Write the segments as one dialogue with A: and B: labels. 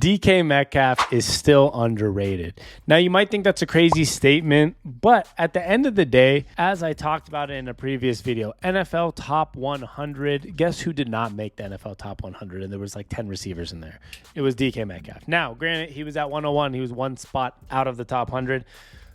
A: DK Metcalf is still underrated. Now, you might think that's a crazy statement, but at the end of the day, as I talked about it in a previous video, NFL top 100, guess who did not make the NFL top 100? And there was like 10 receivers in there. It was DK Metcalf. Now, granted, he was at 101. He was one spot out of the top 100.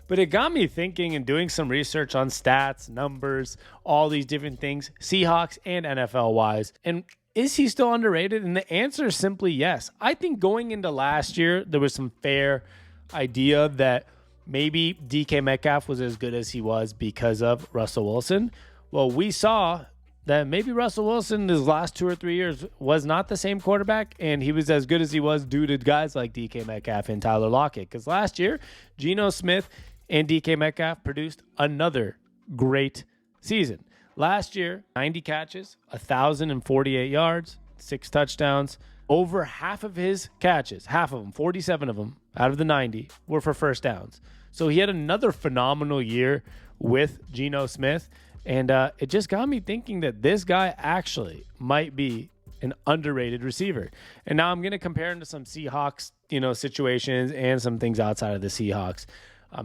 A: But it got me thinking and doing some research on stats, numbers, all these different things, Seahawks and NFL-wise. And is he still underrated? And the answer is simply yes. I think going into last year, there was some fair idea that maybe DK Metcalf was as good as he was because of Russell Wilson. Well, we saw that maybe Russell Wilson, his last 2 or 3 years, was not the same quarterback, and he was as good as he was due to guys like DK Metcalf and Tyler Lockett. Because last year, Geno Smith and DK Metcalf produced another great season. Last year, 90 catches, 1,048 yards, 6 touchdowns. Over half of his catches, half of them, 47 of them out of the 90, were for first downs. So he had another phenomenal year with Geno Smith. And it just got me thinking that this guy actually might be an underrated receiver. And now I'm going to compare him to some Seahawks, situations and some things outside of the Seahawks.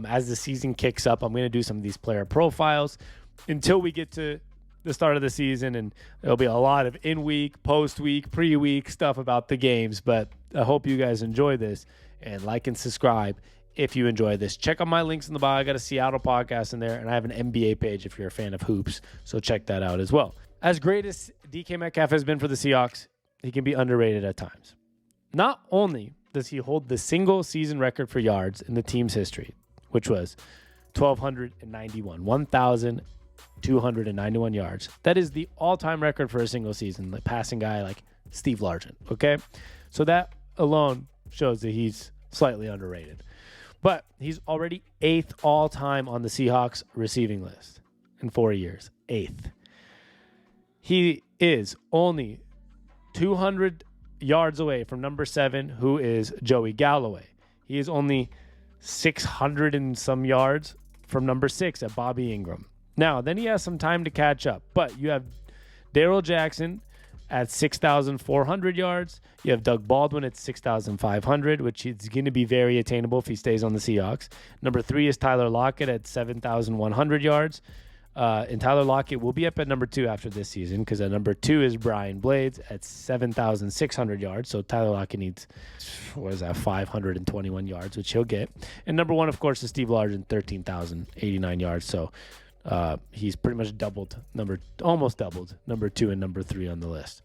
A: As the season kicks up, I'm going to do some of these player profiles until we get to the start of the season, and there'll be a lot of in-week, post-week, pre-week stuff about the games, but I hope you guys enjoy this, and like and subscribe if you enjoy this. Check out my links in the bio. I got a Seattle podcast in there, and I have an NBA page if you're a fan of hoops, so check that out as well. As great as DK Metcalf has been for the Seahawks, he can be underrated at times. Not only does he hold the single season record for yards in the team's history, which was 1,291 yards. That is the all-time record for a single season, the passing guy like Steve Largent, okay? So that alone shows that he's slightly underrated. But he's already 8th all-time on the Seahawks receiving list in 4 years. 8th. He is only 200 yards away from number 7, who is Joey Galloway. He is only 600 and some yards from number 6 at Bobby Ingram. Now, then he has some time to catch up, but you have Darrell Jackson at 6,400 yards. You have Doug Baldwin at 6,500, which is going to be very attainable if he stays on the Seahawks. Number 3 is Tyler Lockett at 7,100 yards. And Tyler Lockett will be up at number 2 after this season, because at number 2 is Brian Blades at 7,600 yards. So Tyler Lockett needs, 521 yards, which he'll get. And number 1, of course, is Steve Largent, 13,089 yards. So he's pretty much almost doubled number 2 and number 3 on the list.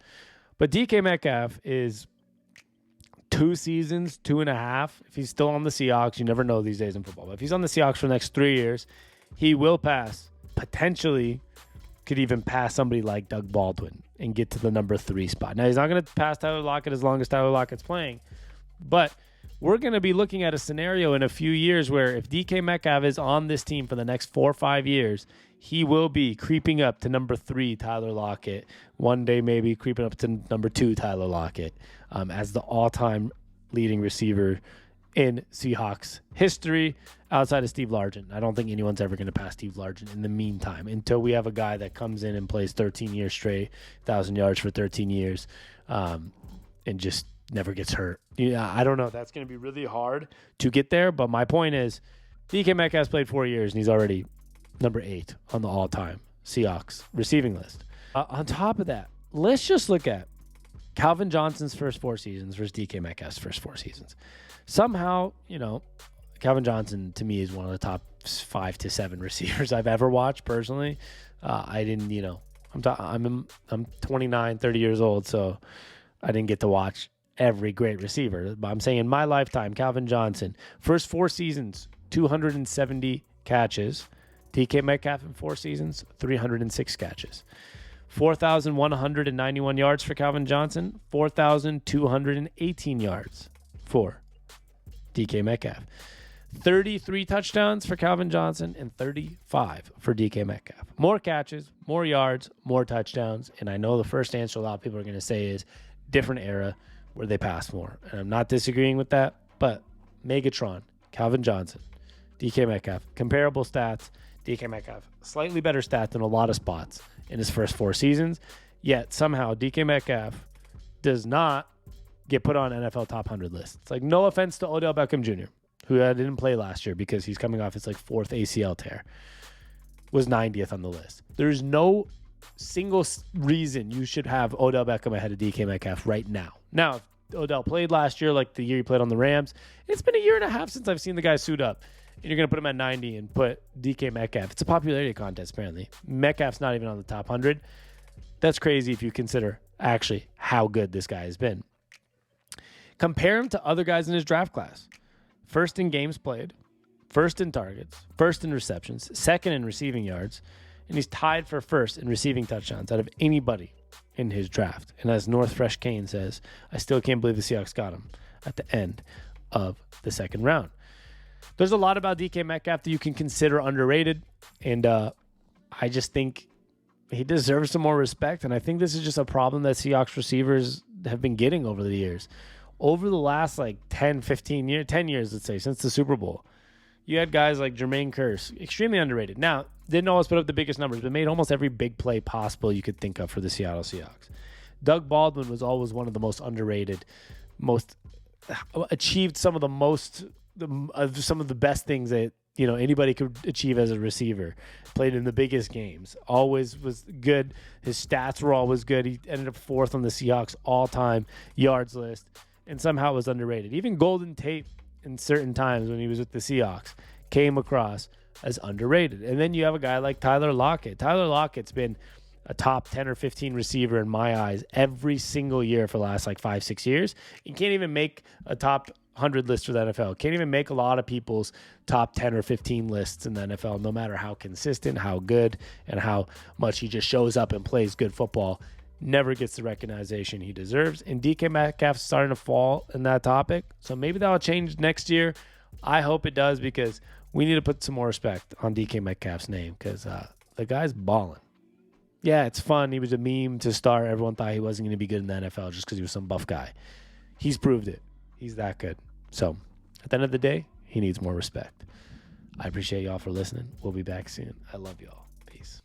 A: But DK Metcalf is 2 seasons, 2.5. If he's still on the Seahawks, you never know these days in football. But if he's on the Seahawks for the next 3 years, he will potentially could even pass somebody like Doug Baldwin and get to the number 3 spot. Now, he's not going to pass Tyler Lockett as long as Tyler Lockett's playing, but we're going to be looking at a scenario in a few years where if DK Metcalf is on this team for the next 4 or 5 years, he will be creeping up to number 3 Tyler Lockett. One day maybe creeping up to number 2 Tyler Lockett as the all-time leading receiver in Seahawks history outside of Steve Largent. I don't think anyone's ever going to pass Steve Largent in the meantime until we have a guy that comes in and plays 13 years straight, 1,000 yards for 13 years, and just never gets hurt. I don't know. That's going to be really hard to get there, but my point is DK Metcalf's played 4 years, and he's already number 8 on the all-time Seahawks receiving list. On top of that, let's just look at Calvin Johnson's first 4 seasons versus DK Metcalf's first 4 seasons. Somehow, Calvin Johnson to me is one of the top 5 to 7 receivers I've ever watched personally. I didn't, I'm 29, 30 years old, so I didn't get to watch every great receiver. But I'm saying in my lifetime, Calvin Johnson, first 4 seasons, 270 catches. DK Metcalf in 4 seasons, 306 catches. 4,191 yards for Calvin Johnson, 4,218 yards for DK Metcalf. 33 touchdowns for Calvin Johnson and 35 for DK Metcalf. More catches, more yards, more touchdowns. And I know the first answer a lot of people are going to say is different era where they pass more. And I'm not disagreeing with that, but Megatron, Calvin Johnson, DK Metcalf, comparable stats. DK Metcalf, slightly better stats in a lot of spots in his first 4 seasons. Yet somehow DK Metcalf does not get put on NFL top 100 lists. It's like, no offense to Odell Beckham Jr., who didn't play last year because he's coming off his like 4th ACL tear, was 90th on the list. There's no single reason you should have Odell Beckham ahead of DK Metcalf right now. Now, if Odell played last year, like the year he played on the Rams, it's been a year and a half since I've seen the guy suit up. And you're going to put him at 90 and put DK Metcalf. It's a popularity contest, apparently. Metcalf's not even on the top 100. That's crazy if you consider actually how good this guy has been. Compare him to other guys in his draft class. First in games played, first in targets, first in receptions, second in receiving yards, and he's tied for first in receiving touchdowns out of anybody in his draft. And as North Fresh Kane says, I still can't believe the Seahawks got him at the end of the second round. There's a lot about DK Metcalf that you can consider underrated, and I just think he deserves some more respect, and I think this is just a problem that Seahawks receivers have been getting over the years. Over the last like 10 years, let's say, since the Super Bowl, you had guys like Jermaine Kearse, extremely underrated. Now, didn't always put up the biggest numbers, but made almost every big play possible you could think of for the Seattle Seahawks. Doug Baldwin was always one of the most underrated, achieved some of the best things that anybody could achieve as a receiver. Played in the biggest games, always was good. His stats were always good. He ended up 4th on the Seahawks all-time yards list, and somehow was underrated. Even Golden Tate in certain times when he was with the Seahawks came across as underrated. And then you have a guy like Tyler Lockett. Tyler Lockett's been a top 10 or 15 receiver in my eyes every single year for the last like 5-6 years. He can't even make a top 100 list for the NFL. Can't even make a lot of people's top 10 or 15 lists in the NFL, no matter how consistent, how good, and how much he just shows up and plays good football. Never gets the recognition he deserves. And DK Metcalf's starting to fall in that topic. So maybe that'll change next year. I hope it does, because we need to put some more respect on DK Metcalf's name, because the guy's balling. Yeah, it's fun. He was a meme to start. Everyone thought he wasn't going to be good in the NFL just because he was some buff guy. He's proved it. He's that good. So at the end of the day, he needs more respect. I appreciate y'all for listening. We'll be back soon. I love y'all. Peace.